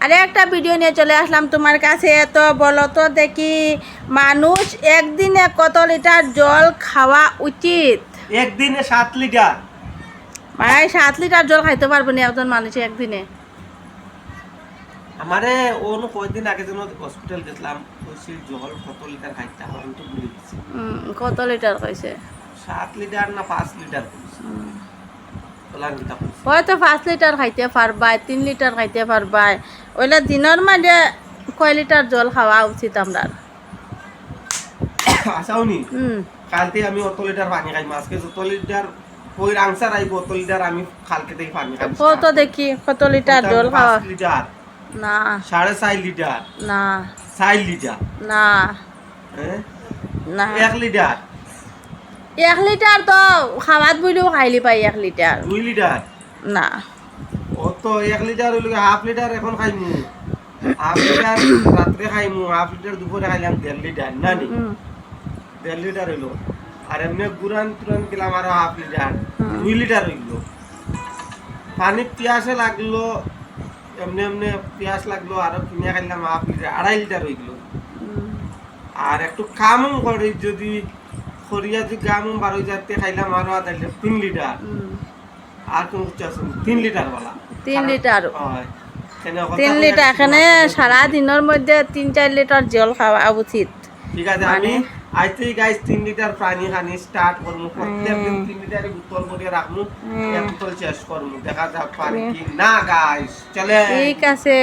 আরে একটা ভিডিও নিয়ে চলে আসলাম তোমার কাছে। তো বলো তো দেখি, মানুষ একদিনে কত লিটার জল খাওয়া উচিত? একদিনে 7 লিটার। ভাই 7 লিটার জল খাইতে পারবে না একজন মানুষ একদিনে? আমারে ওনো কয়েকদিন আগে যেন হসপিটাল গেছিলাম, কইছি জল কত লিটার খাইতে হবে আমি তো ভুলে গেছি। কত লিটার কইছে? 7 লিটার না 5 লিটার কইছে। বলান কিতা কইছে? হয়তো 5 লিটার খাইতে পারবাই, 3 লিটার খাইতে পারবাই। ওইলা দিনের মাঝে কয় লিটার জল খাওয়া উচিত আমরা? আসাওনি হুম কালকে আমি অত লিটার পানি খাই, আজকে যত লিটার কই আনসার আইব অত লিটার আমি কালকে থেকে পানি খাই। কত দেখি কত লিটার জল খাওয়া? 5 লিটার, না 4.5 লিটার, না 4 লিটার, না হ্যাঁ না 1 লিটার, 1 লিটার তো খাওয়াত বইলেও খাইলি পাই 1 লিটার। 2 লিটার। না ও তো 1 লিটার হইল হাফ লিটার এখন খাইমু, হাফ লিটার রাত্রে খাইমু, হাফ লিটার দুপুরে খাইলাম, 1.5 লিটার না নি? 1.5 লিটার হইলো। আর এমনি গুরান টুরান গেলাম আরো হাফ লিটার, 2 লিটার হইলো। পানি পিয়াসে লাগলো, এমনি এমনি পিয়াস লাগলো, আরো কিনে খাইলাম হাফ লিটার, 2.5 লিটার হইলো। আর একটু কামও করি যদি খরিয়া যদি কামও বারো যাতে খাইলাম আরো 1.5 লিটার, 3 লিটার। আর কোন কিছু আছে 3 লিটার বলা? 3 লিটার। হয়। 3 লিটার এখানে সারা দিনের মধ্যে 3-4 লিটার জল খাওয়া উচিত। ঠিক আছে, আমি আজ থেকে গাইস 3 লিটার পানি খানি স্টার্ট করবো। প্রত্যেকদিন 3 লিটারের বোতল করে রাখবো, এক বোতল শেষ করবো, দেখা যাক পারি কি না গাইস। চলে ঠিক আছে।